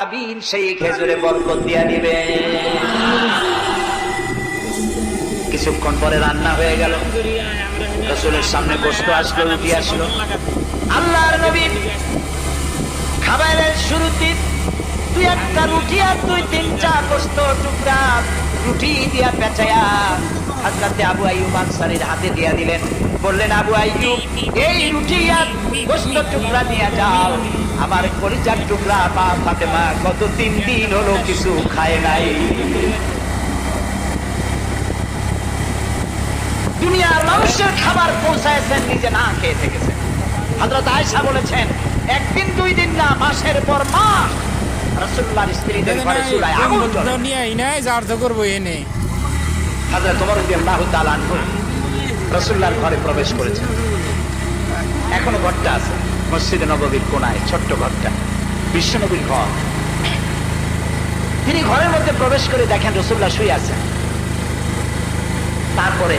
আবিন সেই খেজুরে বরকত দিয়া দিবে। কিছুক্ষণ পরে রান্না হয়ে গেল, রাসূলের সামনে গোশত আসলো, রুটি আসলো। আল্লাহর নবী খাবারের শুরুতে দুই একটা রুটি আর দুই তিনটা গোশত টুকরা রুটি দিয়া পেঁচায়া হযরতে আবু আইয়ুব আনসারীর হাতে দিয়া দিলেন। বললেন, আবু আইয়ুব, এই রুটি আর গোশত টুকরা নিয়ে যাও। আমার কলিজার টুকরা মা ফাতেমা গত 3 দিন হলো কিছু খায় নাই। দুনিয়ার মানুষের খাবার পৌঁছায়ছেন, নিজে না খেয়ে থেকেছেন। হযরত আয়েশা বলেছেন, একদিন 2 দিন না, মাসের পর মাস রাসূলুল্লাহর স্ত্রীদের ঘরে চুলায় আগুন জ্বলে। দুনিয়ায় নাই জারত করব এনে। হযরত ওমর রাদিয়াল্লাহু তাআলা আনহু রাসূলুল্লাহর ঘরে প্রবেশ করেছেন। এখনো ঘরটা আছে, মসজিদে নববীর কোনায় ছোট্ট ঘরটা, বিশ্বনবীর ঘর। তিনি ঘরের মধ্যে প্রবেশ করে দেখেন রাসূলুল্লাহ শুয়ে আছেন। তারপরে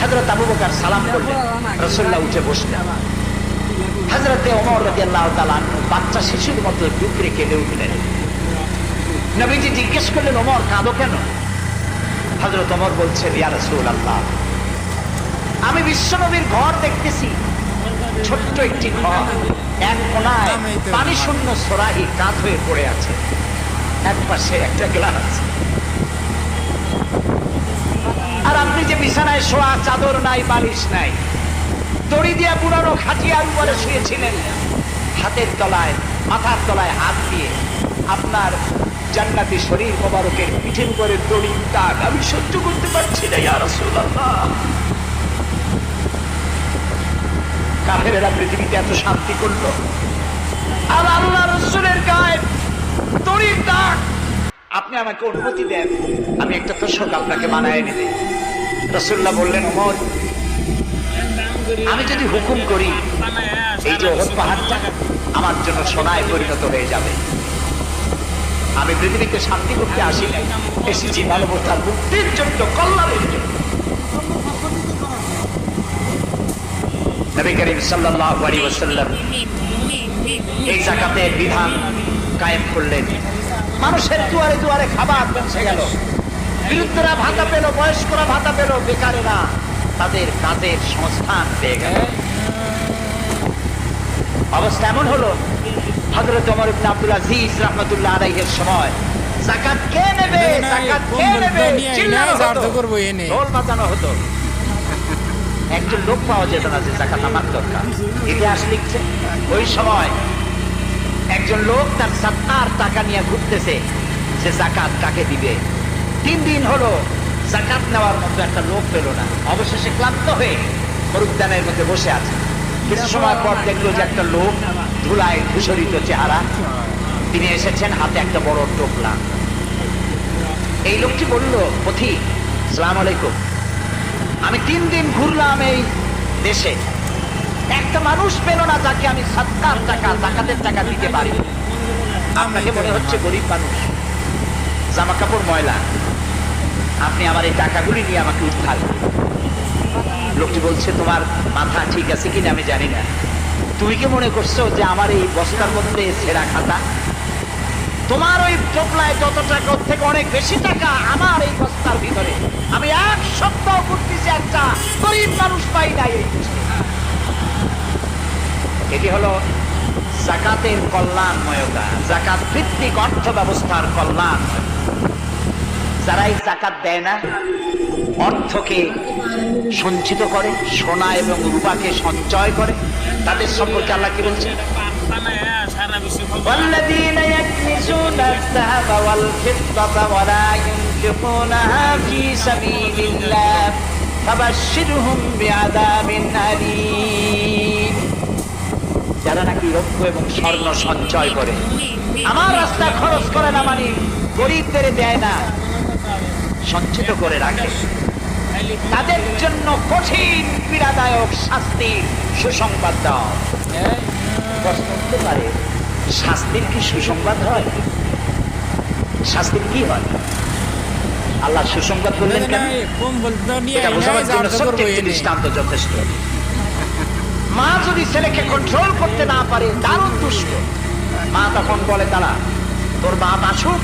হযরত আবু বকর সালাম করলেন, রাসূলুল্লাহ উঠে বসলেন। হযরতে ওমর রাদিয়াল্লাহু তাআলা বাচ্চা শিশুর মতো ডুকরে কেঁদে উঠলেন। নবীজি জিজ্ঞেস করলেন, ওমর কাঁদো কেন? হযরত ওমর বলছেন, ইয়া রাসূলুল্লাহ, আমি বিশ্বনবীর ঘর দেখতেছি, ছোট্ট একটি ঘর, এক কোণায় পানি শূন্য সরাহি কাত হয়ে পড়ে আছে, এক পাশে একটা গ্লাস, আর আপনি যে বিছানায় শোয়া, চাদর নাই, বালিশ নাই, দড়ি দিয়ে পুরানো খাটিয়ার উপরে শুয়েছিলেন, হাতের তলায়, মাথার তলায় হাত দিয়ে আপনার জান্নাতি শরীর মোবারকের পিঠের উপরে দড়ির দাগ আমি সহ্য করতে পারছি না, ইয়া রাসূলুল্লাহ। কাফেরেরা পৃথিবীতে এত শান্তি করলো, আর আল্লাহ রাসূলের গায়ে দড়ির দাগ। আপনি আমাকে অনুমতি দেন, আমি একটা তোষক আপনাকে বানায় এনে দেই। রাসূলুল্লাহ বললেন, ওমর, আমি যদি হুকুম করি, এই যে ওহদ পাহাড়টা আমার জন্য সোনায় পরিণত হয়ে যাবে। আমি পৃথিবীতে শান্তি করতে আসি নাই, এসেছি মানবতার মুক্তির জন্য, কল্যাণের জন্য। নবী করিম সাল্লাল্লাহু আলাইহি ওয়াসাল্লাম এই যাকাতের বিধান কায়েম করলেন। মানুষের দুয়ারে দুয়ারে খাবার পৌঁছে গেল, বৃদ্ধরা ভাতা পেল, বয়স্করা ভাতা পেল, বেকারেরা তাদের কাজের সংস্থান পেয়ে গেল। অবস্থা এমন হলো, হযরত ওমর ইবনে আব্দুল আজিজ রাহমাতুল্লাহ আলাইহির সময় যাকাত কে নেবে, যাকাত কে নেবে চিল্লানো হতো, ঢোল বাজানো হতো। একজন লোক পাওয়া যেত না যে যাকাত আমার দরকার। ইতিহাস লিখছে, ওই সময় একজন লোক তার সাত্তার টাকা নিয়ে ঘুরতেছে, সে যাকাত কাকে দিবে। 3 দিন হলো যাকাত নেওয়ার মতো একটা লোক পেল না। অবশেষে ক্লান্ত হয়ে মরুদ্যানের মধ্যে বসে আছে। কিছু সময় পর দেখলো যে একটা লোক, ধুলায় ধূসরিত চেহারা, তিনি এসেছেন, হাতে একটা বড় টোপলা। এই লোকটি বলল, পথিক, আসসালামু আলাইকুম, আমি 3 দিন ঘুরলাম এই দেশে, একটা মানুষ পেল না যাকে আমি সাদকার টাকা, যাকাতের টাকা দিতে পারি। আপনাকে মনে হচ্ছে গরিব মানুষ, জামা কাপড় ময়লা, আপনি আমার এই টাকাগুলি নিয়ে আমাকে উদ্ধার করুন। লোকটি বলছে, তোমার মাথা ঠিক আছে কিনা আমি জানি না, তুমি কি মনে করছো যে আমার এই বস্তার মধ্যে ছেঁড়া খাতা, তোমার ওই টোপলায় যত টাকা, ওর থেকে অনেক বেশি টাকা আমার এই বস্তার ভিতরে। আমি 1 সপ্তাহ ঘুরতেছি, একটা গরিব মানুষ পাই নাই এই দেশে। এটি হলো যাকাতের কল্যাণময়তা, যাকাত ভিত্তিক অর্থ ব্যবস্থার কল্যাণ। যারা এই যাকাত দেয় না, অর্থকে সঞ্চিত করে, সোনা এবং রূপাকে সঞ্চয় করে, তাদের সম্পর্কে আল্লাহ কি বলছেন? والذين يكنزون الذهب والفضة ولا ينفقونها في سبيل الله فبشرهم بعذاب أليم। যারা নাকি রৌপ্য এবং স্বর্ণ সঞ্চয় করে, আমার রাস্তা খরচ করে না, মানে গরিবদের দেয় না, সঞ্চিত করে রাখে, তাদের জন্য কঠিন পীড়াদায়ক শাস্তির সুসংবাদ দাও। প্রশ্ন করতে পারে, শাস্তির কি সুসংবাদ হয়? শাস্তির কি হয়? আল্লাহ সুসংবাদ বললেন কেন? এটা বোঝাবার জন্য ছোট্ট একটি দৃষ্টান্ত যথেষ্ট। মা যদি ছেলেকে কন্ট্রোল করতে না পারে, দারুণ দুষ্ট, মা তখন বলে, তারা তোর বাপ আসুক,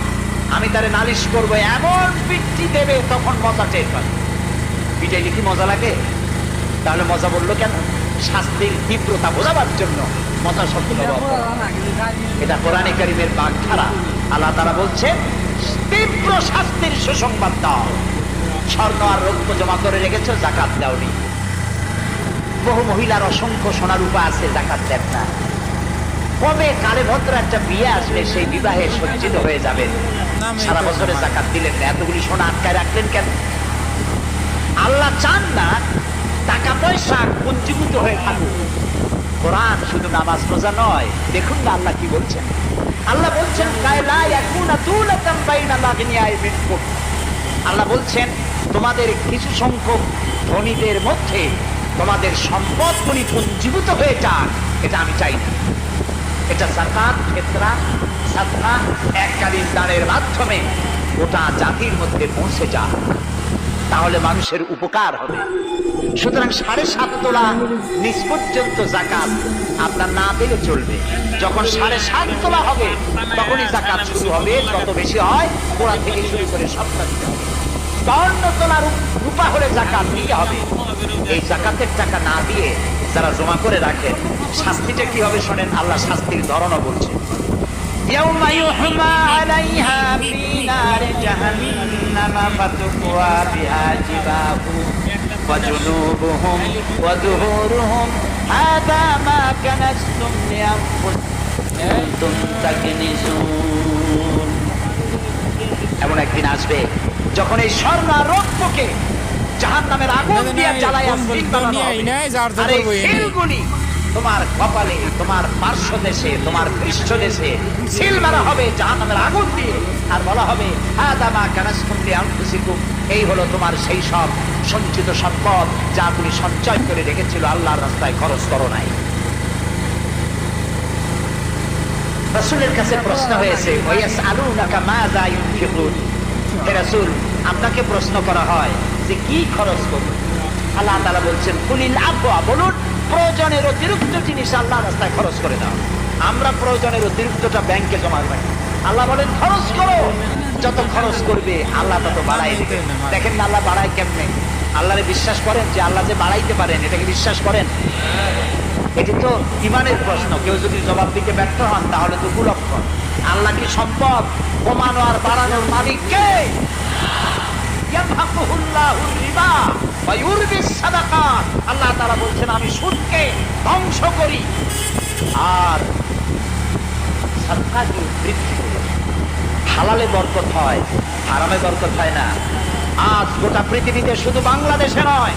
আমি তারে নালিশ করবো, এমন পিঠি দেবে তখন মজা টের পাবে। পিটাইলে কি মজা লাগে? তাহলে মজা বললো কেন? শাস্তির তীব্রতা বোঝাবার জন্য মজা শব্দ ব্যবহার করা। এটা কোরআনে কারীমের বাগধারা। আল্লাহ তাআলা বলছেন তীব্র শাস্তির সুসংবাদ দাও। স্বর্ণ আর রৌপ্য জমা করে রেখেছো, যাকাত দাওনি। বহু মহিলার অসংখ্য সোনা রূপা আছে, যাকাত দেন না। কবে কালে ভদ্র একটা বিয়ে আসবে, সেই বিবাহে সজ্জিত হয়ে যাবেন, সারা বছরে যাকাত দিলেন না, এতগুলি সোনা আটকায় রাখলেন কেন? আল্লাহ চান না টাকা পয়সা পুঞ্জীভূত হয়ে থাকুক। কোরআন শুধু নামাজ রোজা নয়, দেখুন না আল্লাহ কি বলছেন। আল্লাহ বলছেন আল্লাহ বলছেন তোমাদের কিছু সংখ্যক ধনীদের মধ্যে তোমাদের সম্পদ গুলি পুঞ্জীভূত হয়ে যাক, এটা আমি চাই না। এটা যাকাত, ফিতরা, সাদকা এককালীন দানের মাধ্যমে গোটা জাতির মধ্যে পৌঁছে যাক, তাহলে মানুষের উপকার হবে। সুতরাং 7.5 তোলা নিচ পর্যন্ত যাকাত আপনার না দিলে চলবে। যখন 7.5 তোলা হবে তখনই যাকাত শুরু হবে। যত বেশি হয় গোড়া থেকে শুরু করে সবটা দিতে হবে। 52 তোলা রূপা হলে যাকাত দিতে হবে। এই যাকাতের টাকা না দিয়ে যারা জমা করে রাখেন, শাস্তিটা কি হবে শোনেন। আল্লাহ শাস্তির ধরনও বলছে। يوم يحمى عليها في نار جهنم فتقوى بها جباههم وجنوبهم وظهورهم هذا ما كنزتم لأنفسكم تكنزون। এমন একদিন আসবে যখন এই স্বর্ণ আর রৌপ্যকে জাহান্নামের আগুন দিয়ে জ্বালায়া সিল বানানো হবে। আর এই সিলগুলি তোমার কপালে, তোমার পার্শ্ব দেশে, তোমার পৃষ্ঠ দেশে সিল মারা হবে জাহান্নামের আগুন দিয়ে। আর বলা হবে হাদা মা কানাসতুম লিআনফুসিকুম, এই হলো তোমার সেই সব সঞ্চিত সম্পদ যা তুমি সঞ্চয় করে রেখেছিল, আল্লাহর রাস্তায় খরচ করো নাই। রাসূলের কাছে প্রশ্ন হয়েছে ওয়ায়াসআলুনাকা মাযা ইউনফিকুন, হে রাসূল আপনাকে প্রশ্ন করা হয় যে কি খরচ করব। আল্লাহ তাআলা বলছেন কুলিল আফওয়া, বলুন প্রয়োজনের অতিরিক্ত জিনিস আল্লাহর রাস্তায় খরচ করে দাও। আমরা প্রয়োজনের অতিরিক্তটা ব্যাংকে জমা রাখি। আল্লাহ বলেন খরচ করো, যত খরচ করবে আল্লাহ তত বাড়াই দেবে। দেখেন না আল্লাহ বাড়ায় কেমনে? আল্লাহরে বিশ্বাস করেন যে আল্লাহ যে বাড়াইতে পারেন, এটাকে বিশ্বাস করেন? এটি তো ইমানের প্রশ্ন। কেউ যদি জবাব দিতে ব্যর্থ হন তাহলে তো কুলক্ষণ। আল্লাহ কি সম্পদ কমানো আর বাড়ানোর মালিক কে? আল্লাহ তাআলা বলছেন আমি সুদকে ধ্বংস করি আর সাদকাকে বৃদ্ধি করি। হালালে বরকত হয়, হারামে বরকত হয় না। আজ গোটা পৃথিবীতে শুধু বাংলাদেশে নয়,